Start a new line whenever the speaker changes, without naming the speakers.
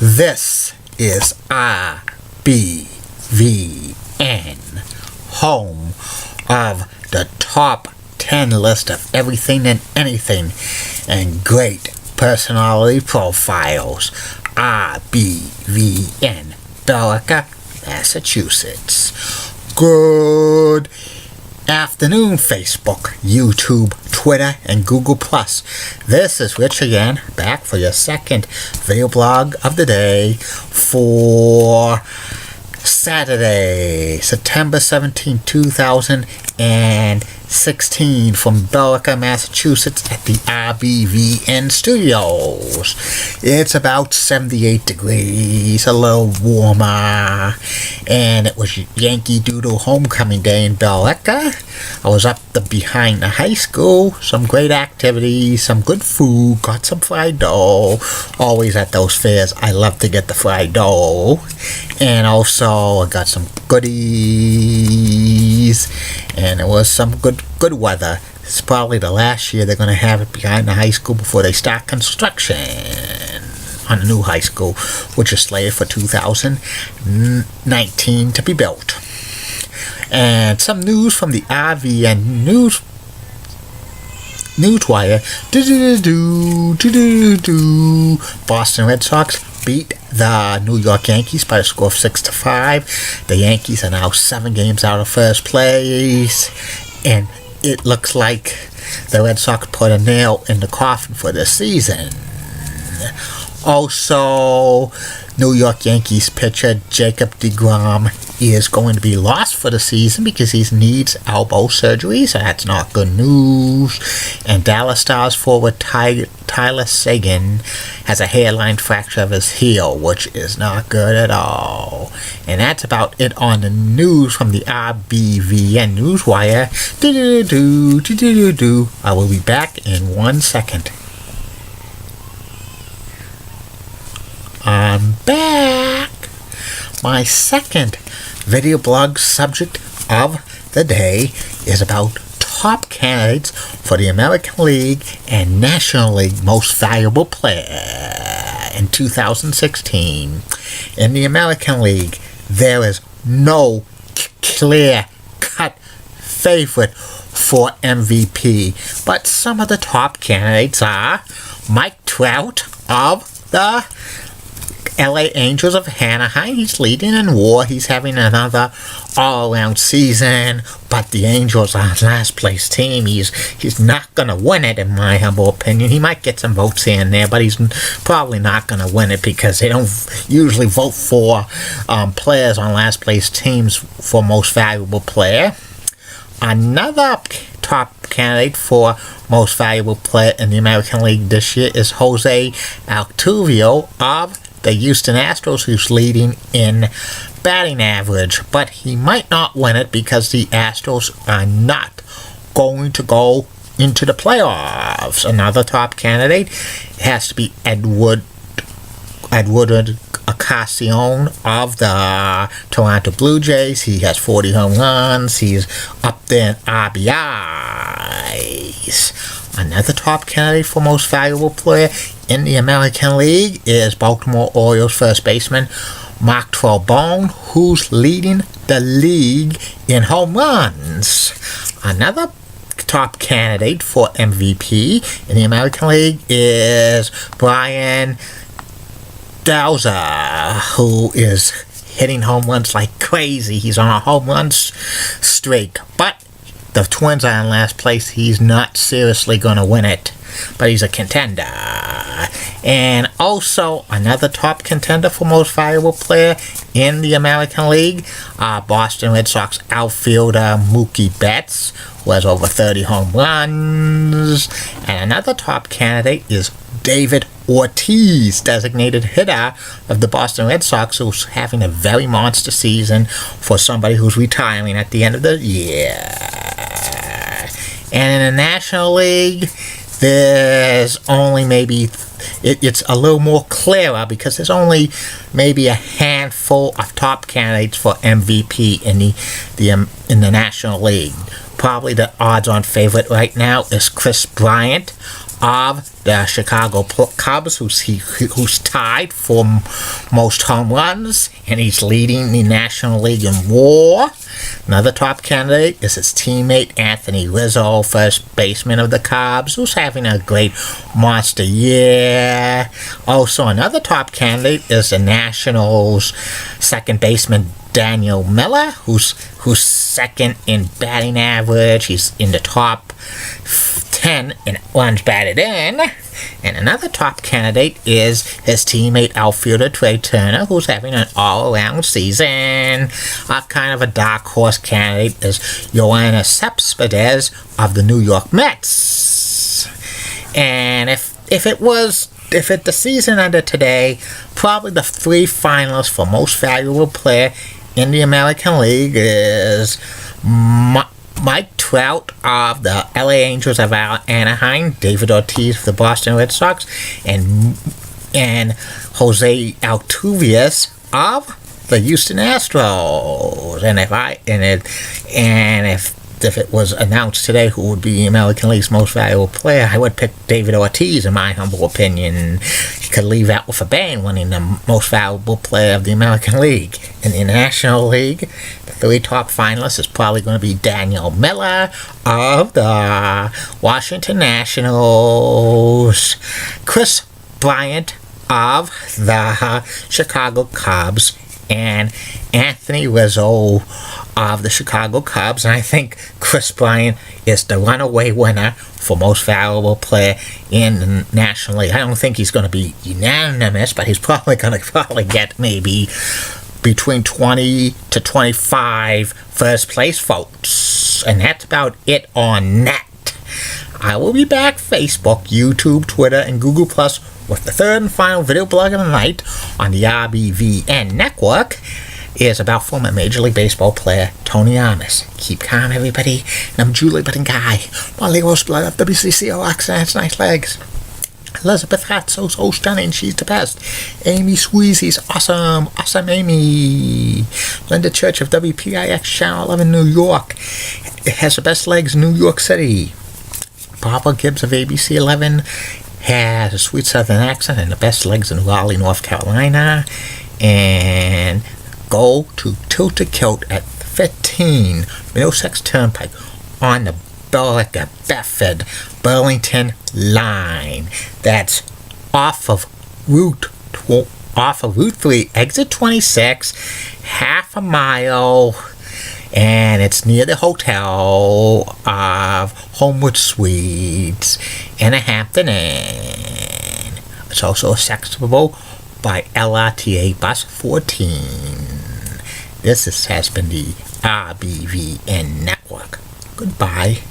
This is RBVN, home of the top 10 list of everything and anything and great personality profiles. RBVN, Billerica, Massachusetts. Good afternoon, Facebook, YouTube, Twitter, and Google+. This is Rich again, back for your second video blog of the day for Saturday, September 17, 2016, from Billerica, Massachusetts at the RBVN Studios. It's about 78 degrees, a little warmer, and it was Yankee Doodle Homecoming Day in Billerica. I was up behind the high school, some great activities, some good food, got some fried dough. Always at those fairs, I love to get the fried dough. And also, I got some goodies, and it was some good weather. It's probably the last year they're going to have it behind the high school before they start construction on the new high school, which is slated for 2019 to be built. And some news from the RVN Newswire. Boston Red Sox beat the New York Yankees by a score of 6-5. The Yankees are now 7 games out of first place, and it looks like the Red Sox put a nail in the coffin for this season. Also, New York Yankees pitcher Jacob deGrom is going to be lost for the season because he needs elbow surgery, so that's not good news. And Dallas Stars forward Tyler Seguin has a hairline fracture of his heel, which is not good at all. And that's about it on the news from the RBVN Newswire. I will be back in 1 second. I'm back. My second video blog subject of the day is about top candidates for the American League and National League Most Valuable Player in 2016. In the American League, there is no clear-cut favorite for MVP, but some of the top candidates are Mike Trout of the LA Angels of Anaheim. He's leading in WAR. He's having another all-around season, but the Angels are his last place team. He's not going to win it, in my humble opinion. He might get some votes here and there, but he's probably not going to win it because they don't usually vote for players on last place teams for most valuable player. Another top candidate for most valuable player in the American League this year is Jose Altuve of the Houston Astros, who's leading in batting average, but he might not win it because the Astros are not going to go into the playoffs. Another top candidate has to be Edward Ocasio of the Toronto Blue Jays. He has 40 home runs. He's up there in RBIs. Another top candidate for most valuable player in the American League is Baltimore Orioles first baseman Mark Trelbone, who's leading the league in home runs. Another top candidate for MVP in the American League is Brian Dowser, who is hitting home runs like crazy. He's on a home run streak, but the Twins are in last place. He's not seriously going to win it, but he's a contender. And also, another top contender for most valuable player in the American League, Boston Red Sox outfielder Mookie Betts, who has over 30 home runs. And another top candidate is David Ortiz, designated hitter of the Boston Red Sox, who's having a very monster season for somebody who's retiring at the end of the year. And in the National League, there's only maybe it's a little more clearer because there's only maybe a handful of top candidates for MVP in the National League. Probably the odds-on favorite right now is Chris Bryant of the Chicago Cubs, who's tied for most home runs, and he's leading the National League in WAR. Another top candidate is his teammate Anthony Rizzo, first baseman of the Cubs, who's having a great monster year. Also, another top candidate is the Nationals' second baseman Daniel Miller, who's second in batting average. He's in the top 10 in runs batted in. And another top candidate is his teammate outfielder Trey Turner, who's having an all-around season. Kind of a dark horse candidate is Yoenis Cespedes of the New York Mets. And if the season ended today, probably the three finalists for most valuable player in the American League is Mike Trout of the LA Angels of Anaheim, David Ortiz of the Boston Red Sox, and Jose Altuve of the Houston Astros. And if it was announced today who would be the American League's most valuable player, I would pick David Ortiz, in my humble opinion. He could leave out with a bang, winning the most valuable player of the American League. In the National League, the three top finalists is probably going to be Daniel Miller of the Washington Nationals, Chris Bryant of the Chicago Cubs, and Anthony Rizzo of the Chicago Cubs. And I think Chris Bryant is the runaway winner for most valuable player in the National League. I don't think he's going to be unanimous, but he's probably going to get maybe between 20 to 25 first place votes. And that's about it on that. I will be back Facebook, YouTube, Twitter, and Google Plus with the third and final video blog of the night on the RBVN network. Is about former Major League Baseball player Tony Amos. Keep calm, everybody. And I'm Julie Button Guy. Molly Roseblood of WCCO accents, nice legs. Elizabeth Hat's so stunning, she's the best. Amy Squeezy's awesome, awesome Amy. Linda Church of WPIX Channel 11 New York. It has the best legs in New York City. Barbara Gibbs of ABC 11 has a sweet southern accent and the best legs in Raleigh, North Carolina. And go to Tilted Kilt at 15 Middlesex Turnpike on the Billerica Bedford Burlington line. That's off of Route 3, exit 26, half a mile, and it's near the hotel of Homewood Suites in a Hampton Inn. It's also accessible by LRTA Bus 14. This has been the RBVN Network. Goodbye.